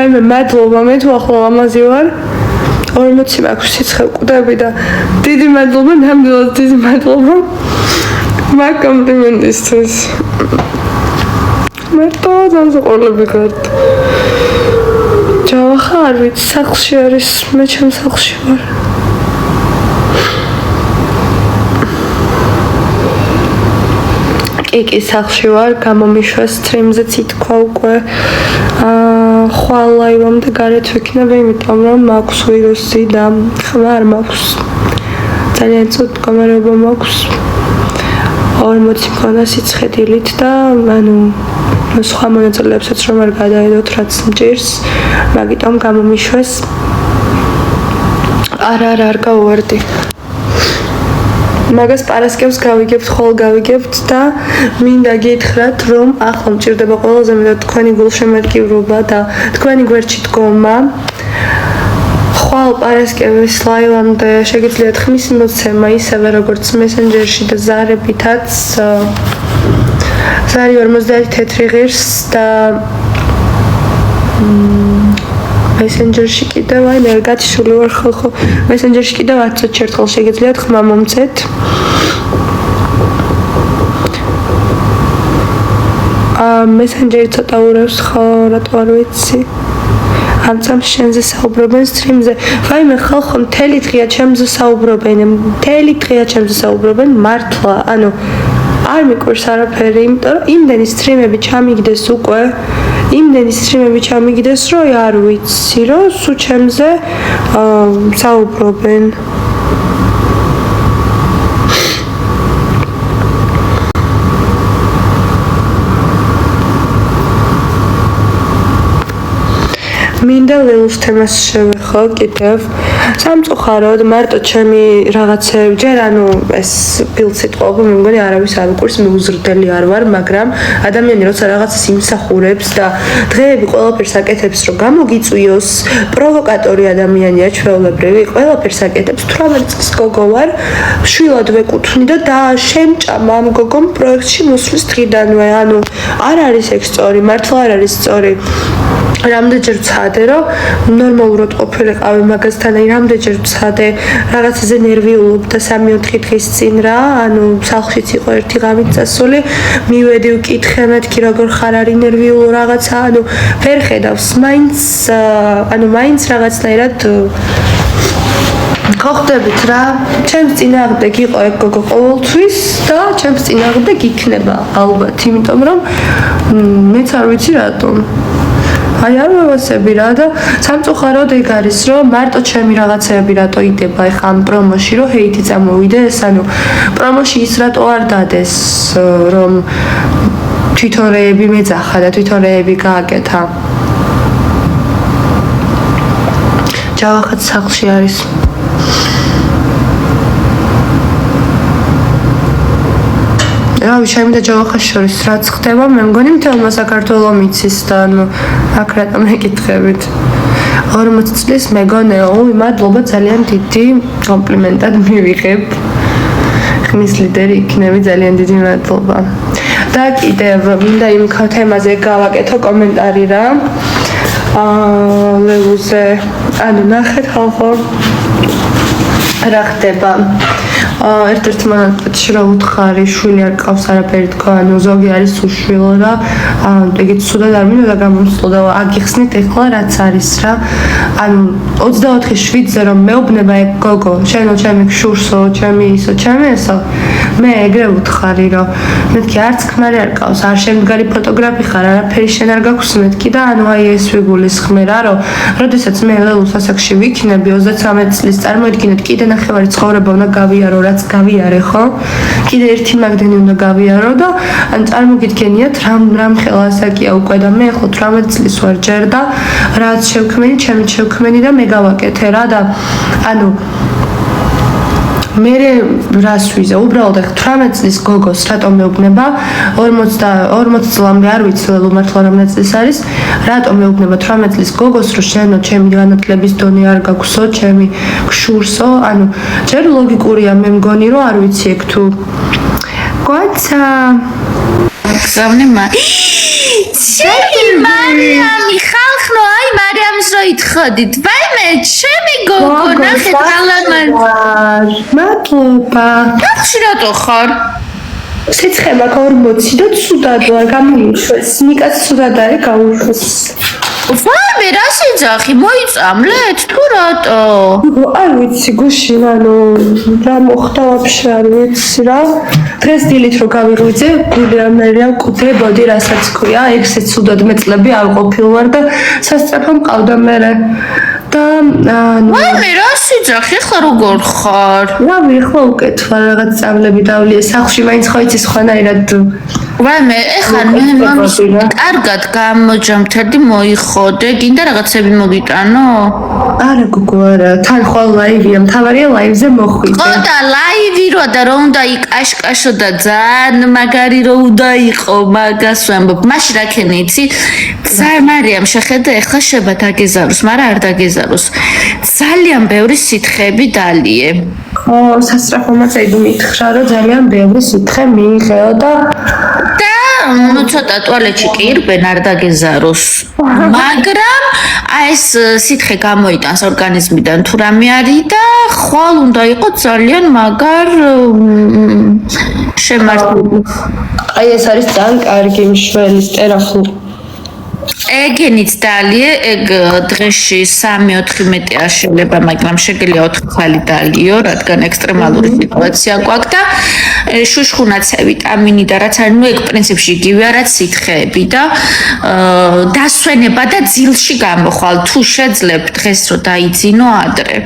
ვაიმე მადლობა მე თუ ახლა ლამაზი ვარ 40 მაქვს სიცხე კვდები და დიდი მადლობა ნამდვილად დიდი მადლობა მაგ კომპლიმენტისთვის მე თვითონ ზოყოლები გარ ჯავახა არ ვიცი სახლში არის მე ჩემ სახლში ვარ კი სახლში ვარ გამომიშვა სტრიმზე თითქვა უკვე ხვალ ლაივამდე გარეთ ვიქნები იმიტომ რომ მაქვს ვირუსი და ხმა არ მაქვს ძალიან ცუდ მდგომარეობა მაქვს 40 მქონდა სიცხე დილით და ანუ სხვა მონაწილეებსაც რომ არ გადაედოთ რაც მჭირს მაგიტომ გამომიშვეს არ გავუვარდი მაგას პარასკევს გავიგებთ ხოლ გავიგებთ და მინდა გითხრათ რომ ახლა მჭირდება ყველაზე მეტად თქვენი გულშემატკივრობა და თქვენი გვერდში დგომა ხვალ პარასკევის ლაივამდე შეგიძლიათ ხმის მოცემა ისევე როგორც მესენჯერში და ზარებითაც ზარი 50 თეთრი ღირს და მესენჯერში კიდევ აი მე გათიშული ვარ ხო მესენჯერში კიდევ 10 ერთხელ შეგიძლიათ ხმა მომცეთ მესენჯერი ცოტა ურევს ხო რატო არ ვიცი ამ წამს შენზე საუბრობენ სტრიმზე ვაიმე ხალხო მთელი დღეა ჩემზე საუბრობენ მართლა ანუ არ მიკვირს არაფერი იმიტომ რომ იმდენი სტრიმები ჩამიგდეს უკვე რომ არ ვიცი რომ სულ ჩემზე საუბრობენ მინდა ლელუს თემას შევეხო კიდევ სამწუხაროდ მარტო ჩემი რაღაცები ჯერ ანუ ეს ფილსიტყვობა მე მგონი არავის არ უყურს მე უზრდელი არ ვარ მაგრამ ადამიანი როცა რაღაცას იმსახურებს და დღეები ყველაფერს აკეთებს რომ გამოგიწვიოს პროვოკატორი ადამიანია ჩვეულებრივი ყველაფერს აკეთებს 18 წლის გოგო ვარ შვილად ვეკუთვნი და შემჭამა ამ გოგომ პროექტში მოსვლის დღიდანვე ანუ არ არის ეგ სწორი მართლა არ არის სწორი რამდენჯერ ვცადე რომ ნორმალურად ყოფილიყავი მაგასთან აი რამდენჯერ ვცადე რაღაცაზე ნერვიულობ და 3-4 დღის წინ რა ანუ სახლშიც იყო ერთი ღამით წასული მივედი ვკითხე მეთქი როგორ ხარ არის ნერვიულო რაღაცა ანუ ვერ ხედავს მაინც რაღაცნაირად გახდებით რა ჩემს წინააღმდეგ იყო ეგ გოგო ყოველთვის და ჩემს წინააღმდეგ იქნება ალბათ იმიტომ რომ მეც არ ვიცი რატომ აი არ მოვასები რა და სამწუხაროდ ეგ არის რომ მარტო ჩემი რაღაცეები რატო იდება ეხა ამ პრომოში რომ ჰეითი წამოვიდეს ანუ პრომოში ის რატო არ დადეს რომ თვითონ რეები მეძახა და თვითონ რეები გააკეთა ჯავახაც სახლში არის რავი შემიდა ჯავახას შორის რაც ხდება მე მგონი მთელმა საქართველოს მიცის და ანუ აქ რატომ ეკითხებით 40 წლის მეგონეო მადლობა ძალიან დიდი კომპლიმენტად მივიღებ ხმის ლიდერი იქნები ძალიან დიდი მადლობა და კიდევ მინდა იმ თემაზე გავაკეთო კომენტარი რა ლევუზე ანუ ნახეთ ხალხო რა ხდება ერთ-ერთ მონატში რა უთხარი შვილი არ ყავს არაფერი თქვა ანუ ზოგი არის უშვილო რა ეგეც სულად არ მინდა გამომსვლო და აგიხსნით ეხლა რაც არის რა ანუ 24/7-ზე რომ მეუბნება ეგ გოგო შენო ჩემი შურსო ჩემი ისო ჩემი ესო მე ეგრე უთხარი რომ მეთქი არც ქმარი არ ყავს არ შემდგარი ფოტოგრაფი ხარ არაფერი შენ არ გაქვს მეთქი და ანუ აი ეს ვიგულისხმე რა რომ როდესაც მე ლელუს ასაკში ვიქნები 33 წლის წარმოიდგინეთ კიდე ნახევარი ცხოვრება უნდა გავიარო რაც გავიარე ხო კიდე ერთი მაგდენი უნდა გავიარო და ან წარმოგიდგენიათ რამ ხელა ასაკია უკვე და მე ხო 18 წლის ვარ ჯერ და რაც შევქმენი ჩემი შევქმენი და მე გავაკეთე რა და ანუ მე რას ვიზა უბრალოდ 18 წლის გოგოს რატომ მეუბნება 40 წლამდე არ ვიცი ლელუ მართლა რამდენი წლის არის რატომ მეუბნება 18 წლის გოგოს რომ შენო ჩემი განათლების დონე არ გაგვსო ჩემი გშურსო ანუ ჯერ ლოგიკურია მე მგონი რომ არ ვიცი ეგ თუ გვაცა გზავნე შენი მარიამი ხალხო აი გაითხოვდით. ვაიმე, ჩემი გოგო, ნახეთ ალამანს. მადლობა. ხში რატო ხარ? სიცხე მაქვს 40 და ცუდად ვარ გამიუშვეს. ნიკაც ცუდად არის გაუშვეს. ვაიმე, რა შეძახი? მოიწამლეთ თუ რატო? არ ვიცი გუშინ ანუ რა მოხდა ვაფშე არ ვიცი რა. დღეს დილით რო გავიღვიძე, გული ამერია მკვდებოდი რასაც ქვია, ეგსე ცუდად მეწლები არ ყოფილვარ და სასწრაფო მყავდა მერე. და ვაიმე, რა შეძახი? ხა როგორ ხარ? რავი, ახლა უკეთ ვარ რაღაც წავლები დავლიე სახლში, მაინც ხო იცი სხვანაირად ვაიმე, ეხლა მე მამის კარგად გამოჯამთრდი მოიხოდე, გინდა რაღაცები მოგიტანო? არა გოგო არა, თან ხვალ ლაივია, მთავარია ლაივზე მოხვიდე. ხო და ლაივი რა და რომ უნდა იკაშკაშო და ძალიან მაგარი რო უნდა იყო, მაგას ვამბობ. მაშინ რა ქენი იცი? მარიამ შეხედე, ეხლა შეება დაგეზაროს, მაგრამ არ დაგეზაროს. ძალიან ბევრი სითხეები დალიე. ხო, სასწრაფომაც ეგ მითხრა, რომ ძალიან ბევრი სითხე მიიღეო და ცოტა ტუალეტში კი ირბენ არ დაგეზაროს. მაგრამ აი ეს სითხე გამოიტანს ორგანიზმიდან თუ რამე არის და ხვალ უნდა იყოს ძალიან მაგარ შემართული. აი ეს არის ძალიან კარგი მშველი სტერახლუ. ეგენიც დალიე, ეგ დღეში 3-4 მეტი არ შეიძლება, მაგრამ შეგიძლია 4 ხალი დალიო, რადგან ექსტრემალური სიტუაცია გვაქვს და შუშხუნაც ვიტამინი და რაც არის, ნუ ეგ პრინციპში იგივეა, რაც სითხეები და დასვენება და ძილში გამოხვალ, თუ შეძლებთ დღეს რომ დაიძინო ადრე.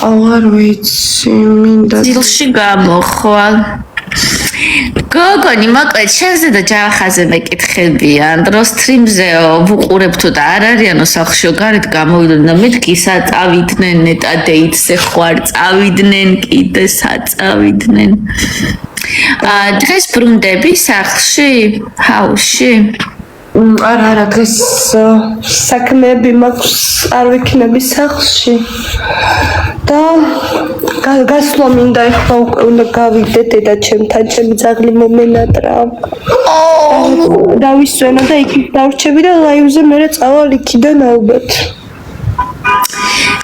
არ ვიცი, მინდა ძილში გამოხვალ. გოგონი, მოკლედ, შენზე და ჯავახაზე მეკითხებიან, რომ სტრიმზეო ვუყურებ თუ და არ არიანო სახლშიო გარეთ გამოვიდნენ და მეთქი საწავიდნენ ნეტა დეითზე ხوار წავიდნენ კიდე საწავიდნენ. დღეს ბრუნდები სახლში, ჰაუსში? არა, დღეს საქმეები მაქვს, არ ვიქნები სახლში. და გასვლა მინდა ეხლა უკვე უნდა გავიდე დედაჩემთან, ჩემი ძაღლი მომენატრა. დავისვენო და იქით დავრჩები და ლაივზე მერე წავალ იქიდან ალბათ.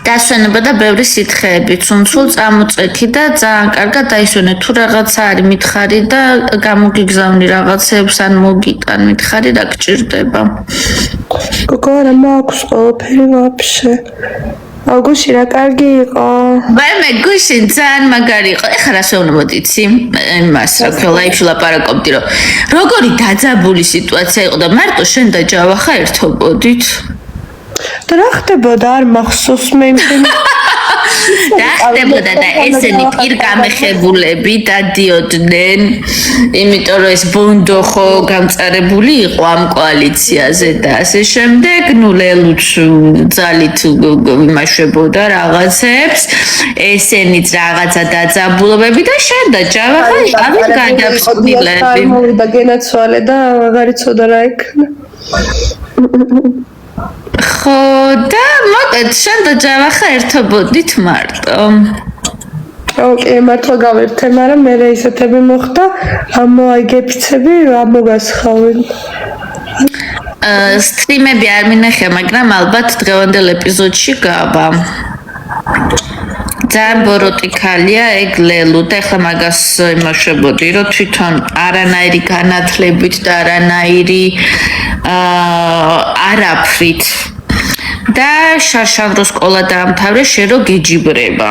დასვენება და ბევრი სითხეები, ცუნცულ წამოწექი და ძალიან კარგად დაისვენე. თუ რაღაცა არის მითხარი და გამოგიგზავნი რაღაცებს ან მოგიტან მითხარი რა გჭირდება. გოგო არა მაქვს ყველაფერი ვაფშე. აუგუსტი რა კარგი იყო. ვაიმე, გუშინ ძალიან მაგარი იყო. ეხლა რა შევნებოდი იცი? იმას რა ქვია, ლაივში ლაპარაკობდი, რომ როგორი დაძაბული სიტუაცია იყო და მარტო შენ და ჯავახა ერთობოდით. და რა ხდებოდა არ მახსოვს მე იმენ რა ხდებოდა და ესენი პირგამეხებულები დადიოდნენ, იმიტომ რომ ეს ბონდო ხო გამწარებული იყო ამ კოალიციაზე და ასე შემდეგ, ნუ ლელუც ძალით იმაშვებოდა რაღაცებს, ესენიც რაღაცა დაძაბულობები და შენ და ჯავახა იყავით გადაფრთხილები. მოვიდა გენაცვალე და აღარ იცოდა რა ექნა. ხო და მოკლედ შენ და ჯავახა ერთობოდით მარტო. ოკეი, მართლა გავერთე, მაგრამ მე ისეთები მოხდა, ამოაგებიცები, ამოგასხავენ. სტრიმები არ მინახე, მაგრამ ალბათ დღევანდელ ეპიზოდში გავა. ძალიან ბოროტი ქალია ეგ ლელუ და ეხლა მაგას იმაშვებოდი, რომ თვითონ არანაირი განათლებით და არანაირი არაფრით და შარშავრო სკოლა დაამთავრე, შენ რო გეჯიბრება.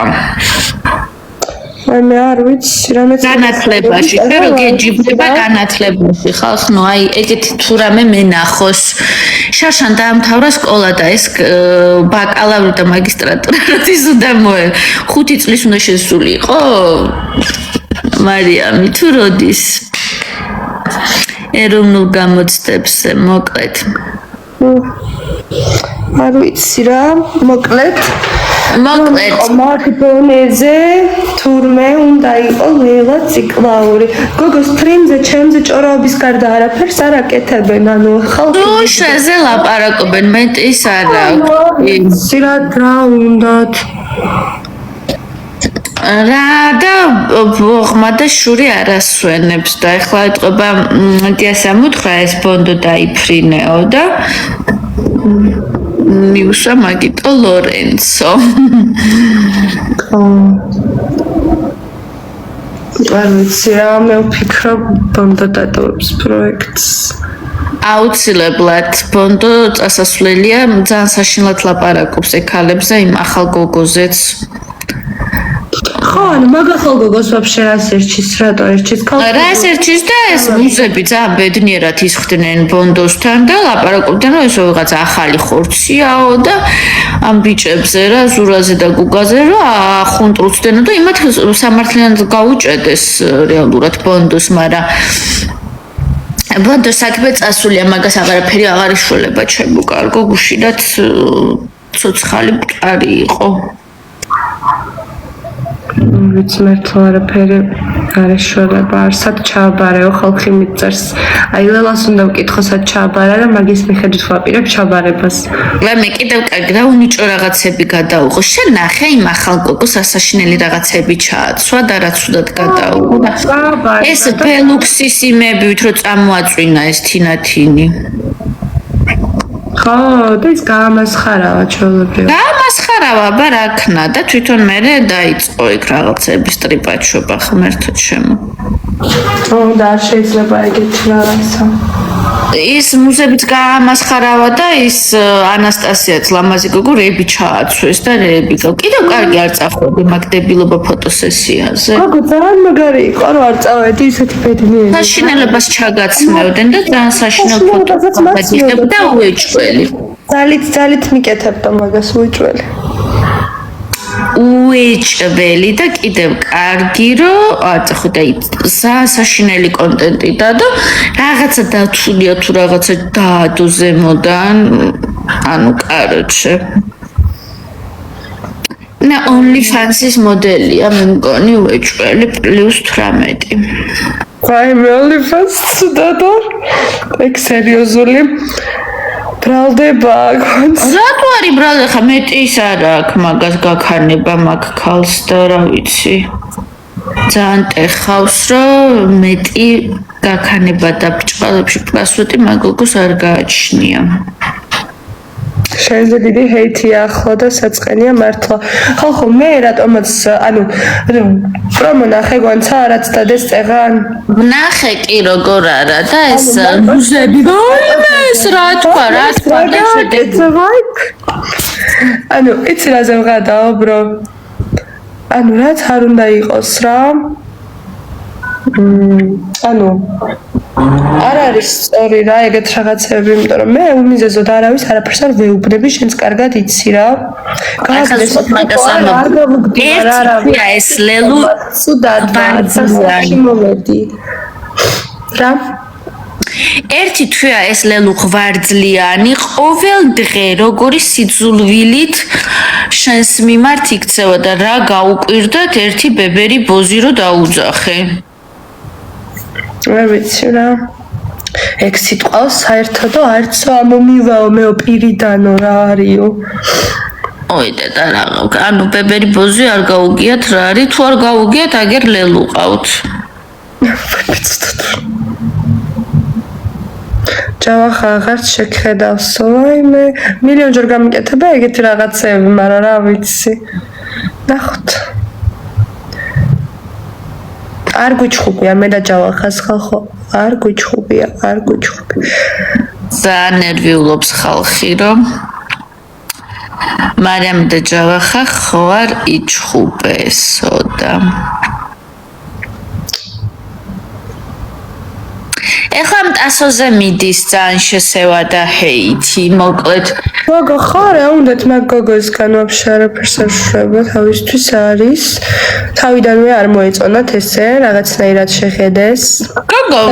მე არ ვიცი, რამეც განათლებაში, შენ რო გეჯიბრება განათლებაში, ხალხ, ნუ აი ეგეთი თუ რამე მენახოს. შარშან დაამთავრა სკოლა და ეს ბაკალავრი და მაგისტრატურა როდის უნდა 5 წლის უნდა შესულიყო? მარიამი, თუ როდის? ეროვნულ გამოცდებზე მოკლედ. არ ვიცი რა, მოკლედ მოკლედ მაკდონეზე თურმე უნდა იყოს ლელა ციკლაური. გოგო სტრიმზე ჩემზე ჭორაობის გარდა არაფერს არ აკეთებენ, ანუ ხალხი თუ შეზე ლაპარაკობენ, მეტის არა. სირა რა უნდათ? რა და ბოღმა და შური არასვენებს და ეხლა ეთყობა დიასამუთხა ეს ბონდო დაიფრინეო და მივსვა მაგიტო ლორენცო. არ ვიცი რა, მე ვფიქრობ ბონდო დატოვებს პროექტს. აუცილებლად ბონდო წასასვლელია, ძალიან საშინლად ლაპარაკობს ექალებზე იმ ახალ გოგოზეც. ხო, ანუ მაგ ახალ გოგოს ვაფშე რას ერჩის, რატო ერჩის? რას ერჩის და ეს მუზები ძალიან ბედნიერად ისხდნენ ბონდოსთან და ლაპარაკობდნენ, რომ ეს ვიღაცა ახალი ხორციაო და ამ ბიჭებზე რა, ზურაზე და გუგაზე რა ახუნტრუცდენო და იმათ სამართლიანად გაუჭედეს რეალურად ბონდოს, მაგრამ ბონდოს საქმე წასულია, მაგას აღარაფერი აღარ იშველება ჩემო კარგო, გუშინაც ცოცხალი მყარი იყო. ვიცი მართლა არაფერი არ ეშველება, არსად ჩააბარეო, ხალხი მიწერს. აი ლელას უნდა ვკითხო სად ჩააბარა და მაგის მიხედვით ვაპირებ ჩაბარებას. და მე კიდევ კარგი და უნიჭო რაღაცები გადაუღო. შენ ნახე იმ ახალ გოგოს ასაშინელი რაღაცები ჩააცვა და რაც უდად გადაუღო. ეს ფელუქსის იმებით რომ წამოაწვინა ეს თინათინი. ხო, და ის გაამასხარავა ჩვეულებრივ. გაამასხარავა, აბა რა ქნა და თვითონ მე დაიწყო იქ რაღაცების ტრიპაჩობა ღმერთო ჩემო. და არ შეიძლება ეგეთი რაღაცა. ის მუზებიც გაამასხარავა და ის ანასტასიაც ლამაზი გოგო რეები ჩააცვეს და რეები კიდევ კარგი არ წახვედი მაგ დებილობა ფოტოსესიაზე. გოგო ძალიან მაგარი იყო, რომ არ წავედი ისეთი ბედნიერი. საშინელებას ჩაგაცმევდნენ და ძალიან საშინელ ფოტოებს გადაგიხდა უეჭველი. ძალით მიკეთებდა მაგას უეჭველი. უეჭველი და კიდევ კარგი რომ აწახდა საშინელი კონტენტი და რაღაცა დათვლია თუ რაღაცა დაადო ზემოდან ანუ კაროჩე და OnlyFans-ის მოდელია მე მგონი უეჭველი +18. ვაი მე OnlyFans-ს დადარ ეგ სერიოზული ბრალდება გონს. რატო არის ბრალდება? ხა მეტი ის არ აქვს მაგას გაქანება მაგ ქალს და რა ვიცი. ძალიან ტეხავს რომ მეტი გაქანება და ბჭყალებში პლასვეტი მაგოგოს არ გააჩნია. შენზე დიდი ჰეითია ახლა და საწყენია მართლა. ხო, მე რატომაც ანუ პრომო ნახე გონცა რაც დადეს წეღან. ნახე კი როგორ არა და ეს მუზები ეს რა თქვა და შედეგი. ანუ იცი რაზე ვღადაო ბრო. ანუ რაც არ უნდა იყოს რა. ანუ არ არის სწორი რა ეგეთ რაღაცები, იმიტომ რომ მე უმიზეზოდ არავის არაფერს არ ვეუბნები, შენც კარგად იცი რა. გასაგებია ეს ლელუ სუდად ვარცაში მომედი. რა? ერთი თვეა ეს ლელუ ღვარძლიანი, ყოველ დღე როგორი სიძულვილით შენს მიმართ იქცევა და რა გაუკვირდათ ერთი ბებერი ბოზი რო დაუძახე. არ ვიცი რა. ეგ სიტყვა საერთოდ არც ამომივაო მეო პირიდანო რა არისო. ой და რა ანუ ბებერი ბოზი არ გაუგიათ რა არის თუ არ გაუგიათ აგერ ლელუ ყავთ. ჯავახა აღარც შეგხედავსო, ვაიმე, მილიონჯერ გამიკეთება ეგეთი რაღაცები, მაგრამ რა ვიცი. ნახოთ. არ გვიჩხუბია მე და ჯავახას ხალხო, არ გვიჩხუბია. ძალიან ნერვიულობს ხალხი რომ მარიამ და ჯავახა ხო არ იჩხუბესო და ეხლა მტასოზე მიდის ძალიან შესევა და ჰეითი მოკლედ გოგო ხარ უნდათ მაგ გოგოსგან ვაფშე არაფერს არ შვება თავისთვის არის თავიდანვე არ მოეწონათ ესე რაღაცნაირად შეხედეს გოგო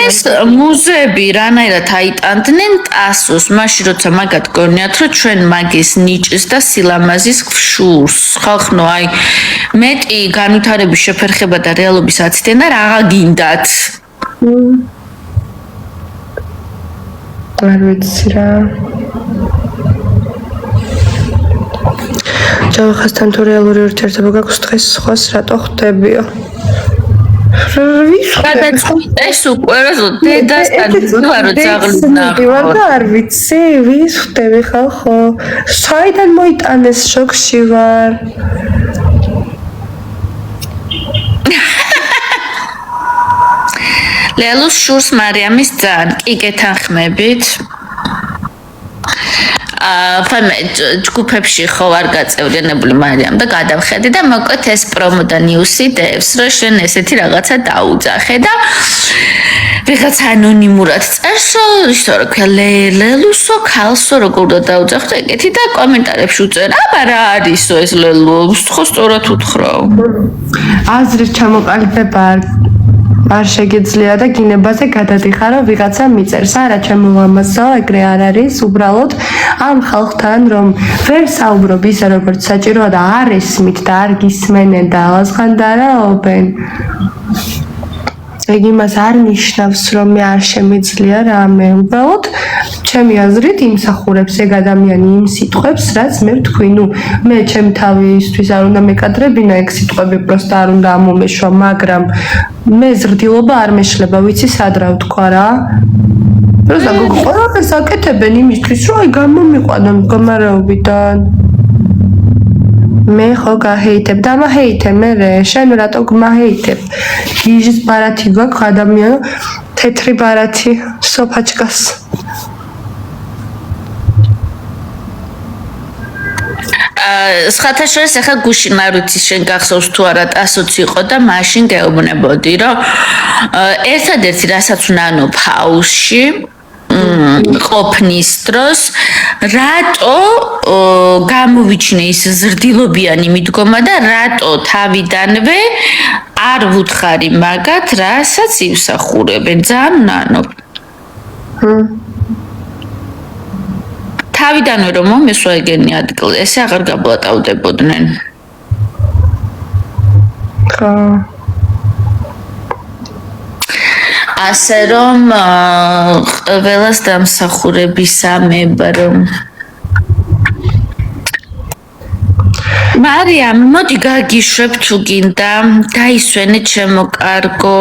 ეს მუზები რანაირად აიტანდნენ ტასოს მაშინ როცა მაგათ გონიათ რომ ჩვენ მაგის ნიჭს და სილამაზის გშურს ხალხნო აი მეტი განვითარების შეფერხება და რეალობის აცდენა რაღა გინდათ არ ვიცი რა ჯავახასთან თუ რეალური ურთიერთობა გაქვს დღეს სხვას რატო ხვდებიო გადაწყვეტეს უკვე რომ დედასთან ვარო ძაღლი ნახო და არ ვიცი ვის ხვდები ხალხო საიდან მოიტანეს შოქში ვარ ლელუს შურს მარიამის ძალიან კი გეთანხმებით ფამე ჯგუფებში ხო არ გაწევრიანებული მარიამ და გადავხედე და მოკლედ ეს პრომო და ნიუსი დევს რომ შენ ესეთი რაღაცა დაუძახე და ვიღაც ანონიმურად წერს ისე რა ქვია ლელუსო ქალსო როგორ დაუძახე ეგეთი და კომენტარებში უწერ აბა რა არისო ეს ლელუ ხო სწორად უთხრა აზრის ჩამოყალიბება არ შეგიძლია და გინებაზე გადადიხარო ვიღაცა მიწერს არა ჩემო ლამაზო ეგრე არ არის უბრალოდ ამ ხალხთან რომ ვერ საუბრობ ისე როგორც საჭიროა და არ ესმით და არ გისმენენ და ალაზღან დარაობენ ეგ იმას არ ნიშნავს რომ მე არ შემიძლია რამე უბრალოდ ჩემი აზრით იმსახურებს ეგ ადამიანი იმ სიტყვებს რაც მე ვთქვი ნუ მე ჩემ თავისთვის არ უნდა მეკადრებინა ეგ სიტყვები პროსტა არ უნდა ამომეშვა მაგრამ მე ზრდილობა არ მეშლება ვიცი სად რა ვთქვა რა პროსტა გოგო ყველაფერს აკეთებენ იმისთვის რომ აი გამომიყვანონ მდგომარეობიდან მე ხო გაჰეიტებ და მაჰეიტე მე შენ რატო გმაჰეიტებ გიჟის ბარათი გვაქვს ადამიანო თეთრი ბარათი სოფაჩკას სხვათა შორის ახლა გუშინ მარუცის შენ გახსოვს თუ არა ტასოც იყო და მაშინ გეუბნებოდი რომ ერთადერთი რასაც უნდა ანუ ფაუსში ყოფნის დროს რატო გამოვიჩინე ის ზრდილობიანი მიდგომა და რატო თავიდანვე არ ვუთხარი მაგათ რასაც ივსახურებენ ძალიან ნანო თავიდანვე რომ მომესვა ეგენი ადგილი ესე აღარ გაბლატავდებოდნენ ხო ასე რომ ყველას დამსახურებისამებრ მარიამ მოდი გაგიშვებ თუ გინდა დაისვენე ჩემო კარგო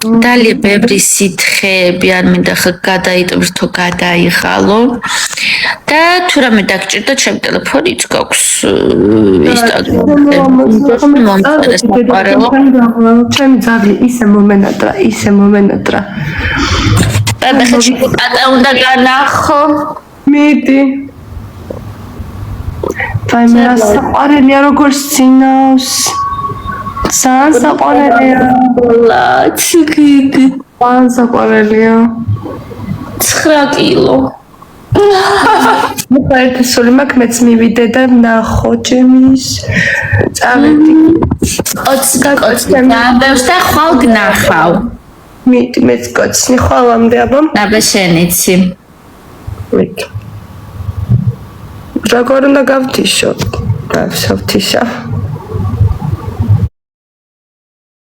დალე ბევრი სითხეები არ მინდა ხა გადაიტვირთო გადაიღალო და თუ რამე დაგჭირდა ჩემ ტელეფონიც გაქვს ჩემი ძაღლი ისე მომენატრა და ხა უნდა განახო მიდი ვაი მე რა საყვარელია როგორ სცინავს ძალიან საყვარელია ლაჩკი ძალიან საყვარელია 9 კილო მე ერთი სული მაქვს მეც მივიდე და ნახო ჩემის წავედი კოცს და ხვალ გნახავ მიდი მეც კოცნი ხვალამდე აბა აბა შენიცი მიდი როგორ უნდა გავთიშო გავსავთიშა